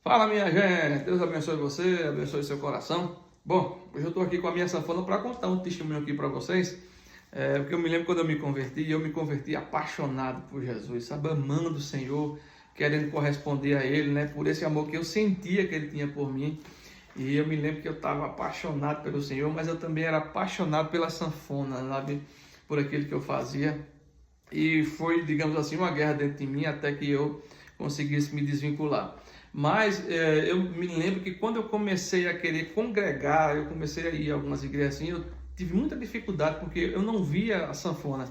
Fala, minha gente, Deus abençoe você, abençoe seu coração. Bom, hoje eu estou aqui com a minha sanfona para contar um testemunho aqui para vocês, porque eu me lembro quando eu me converti apaixonado por Jesus, sabe, amando o Senhor, querendo corresponder a Ele, né, por esse amor que eu sentia que Ele tinha por mim. E eu me lembro que eu estava apaixonado pelo Senhor, mas eu também era apaixonado pela sanfona, sabe, por aquilo que eu fazia. E foi, digamos assim, uma guerra dentro de mim até que eu conseguisse me desvincular. Mas eu me lembro que quando eu comecei a querer congregar, eu comecei a ir a algumas igrejas assim, eu tive muita dificuldade porque eu não via a sanfona.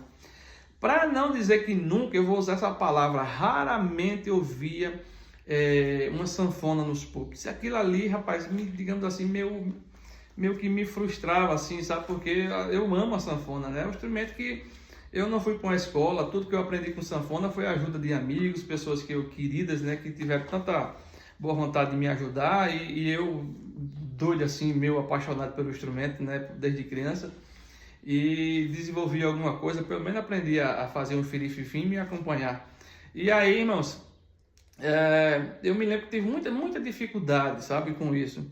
Para não dizer que nunca, eu vou usar essa palavra, raramente eu via uma sanfona nos púlpitos. Aquilo ali, rapaz, digamos assim, meio que me frustrava, assim, sabe? Porque eu amo a sanfona, né? É um instrumento que eu não fui para uma escola, tudo que eu aprendi com sanfona foi a ajuda de amigos, pessoas que eu queridas, né? Que tiveram tanta boa vontade de me ajudar e eu, doido assim, meio apaixonado pelo instrumento, né? Desde criança. E desenvolvi alguma coisa, pelo menos aprendi a fazer um firififim e me acompanhar. E aí, irmãos, eu me lembro que tive muita dificuldade, sabe, com isso.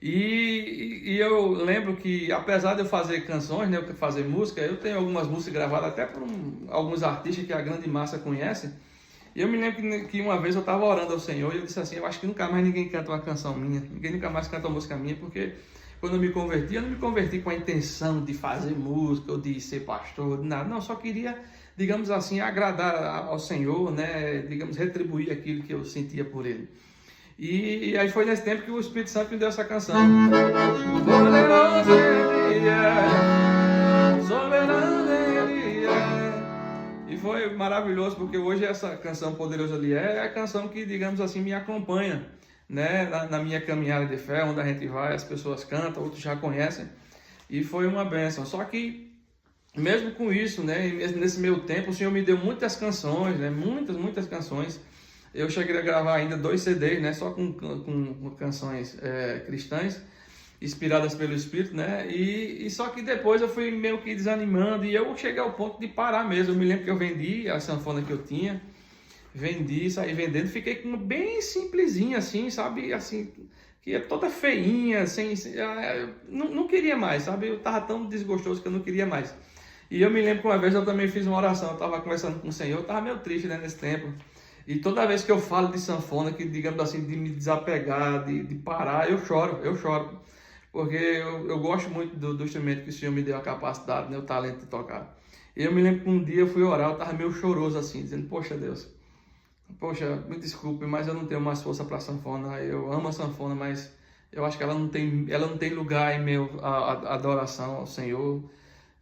E eu lembro que, apesar de eu fazer canções, né, eu fazer música, eu tenho algumas músicas gravadas até por alguns artistas que a grande massa conhece. E eu me lembro que uma vez eu estava orando ao Senhor e eu disse assim, eu acho que nunca mais ninguém canta uma canção minha, ninguém nunca mais canta uma música minha, porque quando eu me converti, eu não me converti com a intenção de fazer música ou de ser pastor, nada, não, só queria, digamos assim, agradar ao Senhor, né, digamos, retribuir aquilo que eu sentia por Ele. E aí foi nesse tempo que o Espírito Santo me deu essa canção. Poderoso Ele é, soberano Ele é. E foi maravilhoso, porque hoje essa canção Poderoso Ele é a canção que, digamos assim, me acompanha, né, na minha caminhada de fé, onde a gente vai, as pessoas cantam, outros já conhecem, e foi uma bênção. Só que, mesmo com isso, né, nesse meu tempo, o Senhor me deu muitas canções, né, muitas canções. Eu cheguei a gravar ainda 2 CDs, né, só com canções cristãs, inspiradas pelo Espírito, né, e só que depois eu fui meio que desanimando, e eu cheguei ao ponto de parar mesmo. Eu me lembro que eu vendi a sanfona que eu tinha, saí vendendo, fiquei com uma bem simplesinha assim, sabe, assim, que é toda feinha, não queria mais, sabe, eu tava tão desgostoso que eu não queria mais. E eu me lembro que uma vez eu também fiz uma oração, eu tava conversando com o Senhor, eu tava meio triste, né, nesse tempo. E toda vez que eu falo de sanfona, que digamos assim, de me desapegar, de parar, eu choro. Porque eu gosto muito do instrumento que o Senhor me deu a capacidade, né, o talento de tocar. E eu me lembro que um dia eu fui orar, eu estava meio choroso assim, dizendo, poxa Deus, poxa, me desculpe, mas eu não tenho mais força para sanfona. Eu amo a sanfona, mas eu acho que ela não tem lugar em meu adoração ao Senhor.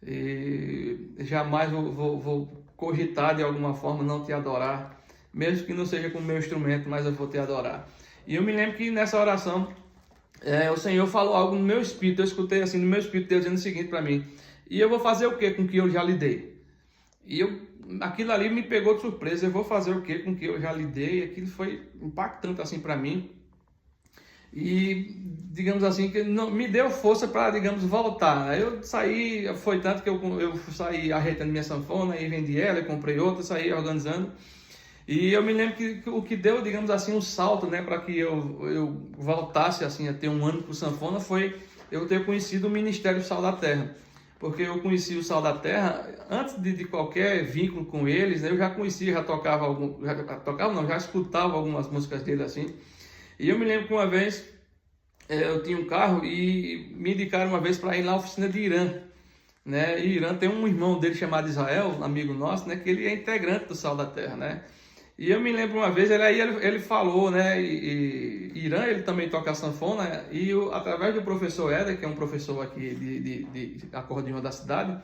E jamais vou cogitar de alguma forma não te adorar, mesmo que não seja com o meu instrumento, mas eu vou te adorar. E eu me lembro que nessa oração, o Senhor falou algo no meu espírito, eu escutei assim no meu espírito, Deus dizendo o seguinte para mim, e eu vou fazer o que com o que eu já lhe dei? Aquilo ali me pegou de surpresa, eu vou fazer o que com o que eu já lhe dei? Aquilo foi impactante assim para mim, e digamos assim, que não, me deu força para, digamos, voltar. Eu saí, foi tanto que eu saí arretando minha sanfona, e vendi ela, e comprei outra, saí organizando. E eu me lembro que o que deu, digamos assim, um salto, né, para que eu voltasse assim a ter um ano por sanfona foi eu ter conhecido o Ministério Sal da Terra. Porque eu conheci o Sal da Terra antes de qualquer vínculo com eles, né, eu já conhecia, já escutava algumas músicas dele assim. E eu me lembro que uma vez eu tinha um carro e me indicaram uma vez para ir na oficina de Irã, né? E Irã tem um irmão dele chamado Israel, um amigo nosso, né, que ele é integrante do Sal da Terra, né? E eu me lembro uma vez, ele falou, né, Irã, ele também toca sanfona, e através do professor Éder, que é um professor aqui de acordeão da cidade,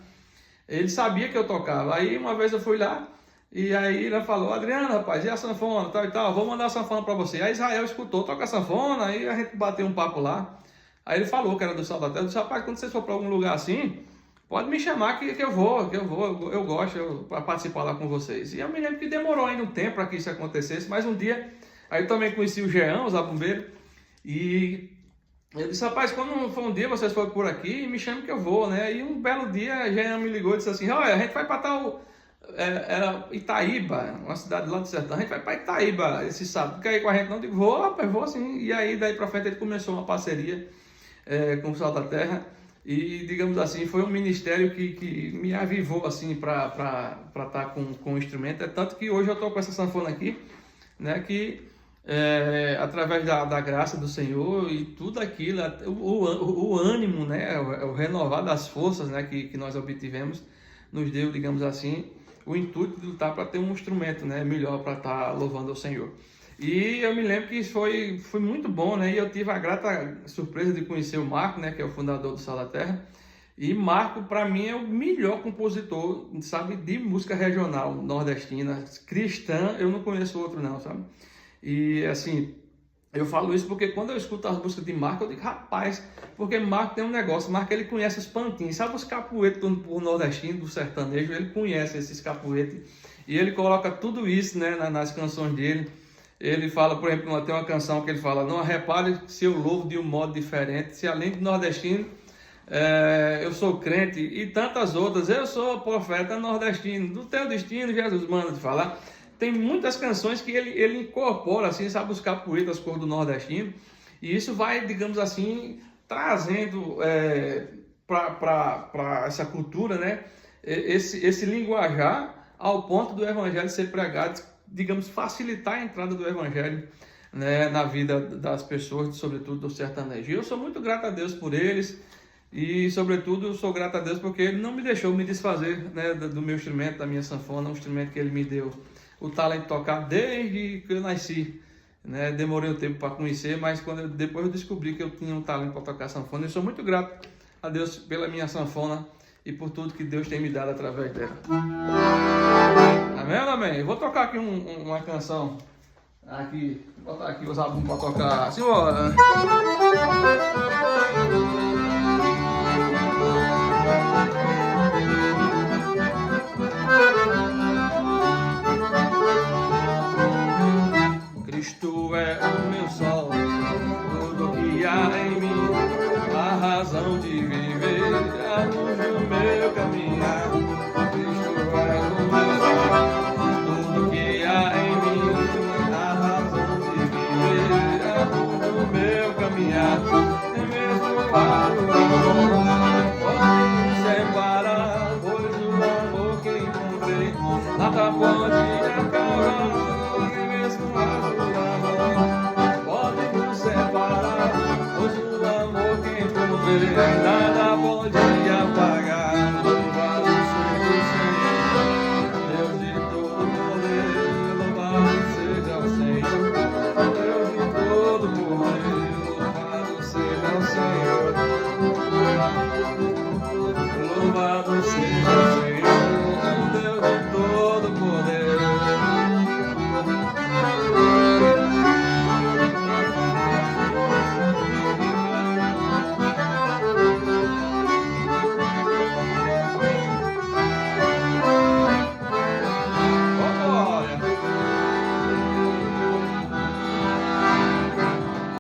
ele sabia que eu tocava. Aí uma vez eu fui lá, e aí Irã falou, Adriano, rapaz, e a sanfona, tal e tal, vou mandar a sanfona para você. Aí Israel escutou, toca a sanfona, aí a gente bateu um papo lá. Aí ele falou que era do Sal da Terra, eu disse, rapaz, quando vocês for para algum lugar assim, pode me chamar que eu gosto para participar lá com vocês. E eu me lembro que demorou ainda um tempo para que isso acontecesse, mas um dia, aí eu também conheci o Jean, o zabumbeiro, e eu disse, rapaz, quando for um dia vocês forem por aqui, me chame que eu vou, né? E um belo dia, a Jean me ligou e disse assim, olha, a gente vai para era Itaíba, uma cidade lá do sertão. A gente vai para Itaíba esse sábado. Quer ir com a gente? Não, eu digo, vou, rapaz, vou sim. E aí, daí para frente, ele começou uma parceria com o Sal da Terra. E, digamos assim, foi um ministério que me avivou assim para estar com o instrumento. É tanto que hoje eu estou com essa sanfona aqui, né? Que através da graça do Senhor e tudo aquilo, o ânimo, né? O renovar das forças, né? Que nós obtivemos, nos deu, digamos assim, o intuito de lutar para ter um instrumento, né? Melhor para estar louvando ao Senhor. E eu me lembro que isso foi muito bom, né? E eu tive a grata surpresa de conhecer o Marco, né? Que é o fundador do Sal da Terra. E Marco, para mim, é o melhor compositor, sabe? De música regional, nordestina, cristã. Eu não conheço outro não, sabe? E, assim, eu falo isso porque quando eu escuto as músicas de Marco, eu digo, rapaz, porque Marco tem um negócio. Marco, ele conhece os pantinhos, sabe os capoetes do nordestino, do sertanejo? Ele conhece esses capoetes. E ele coloca tudo isso, né? Nas canções dele. Ele fala, por exemplo, tem uma canção que ele fala: não repare se eu louvo de um modo diferente, se além de nordestino, eu sou crente, e tantas outras, eu sou profeta nordestino, do teu destino Jesus manda te falar. Tem muitas canções que ele incorpora, assim, sabe, os capoeiras, as cores do nordestino, e isso vai, digamos assim, trazendo para essa cultura, né, esse linguajar ao ponto do evangelho ser pregado, digamos, facilitar a entrada do evangelho, né, na vida das pessoas, sobretudo do sertanejo. E eu sou muito grato a Deus por eles e, sobretudo, eu sou grato a Deus porque Ele não me deixou me desfazer, né, do meu instrumento, da minha sanfona, um instrumento que Ele me deu o talento de tocar desde que eu nasci, né? Demorei um tempo para conhecer, mas depois eu descobri que eu tinha um talento para tocar sanfona. Eu sou muito grato a Deus pela minha sanfona e por tudo que Deus tem me dado através dela. Amém ou amém? Eu vou tocar aqui uma canção. Aqui, vou botar aqui os álbuns para tocar. Simbora! Cristo é o meu sol, tudo que há em mim, a razão de viver, a luz do meu caminhar. Cristo é o meu sol, tudo que há em mim, a razão de viver, a luz do meu caminhar. É mesmo amor, pode me separar, pois o amor que encontrei, nada pode acabar. É mesmo amor, pode nos separar, pois o amor que encontrei, nada pode apagar. Louvado seja o Senhor, Deus de todo poder, louvado seja o Senhor, Deus de todo poder, louvado seja o Senhor, louvado seja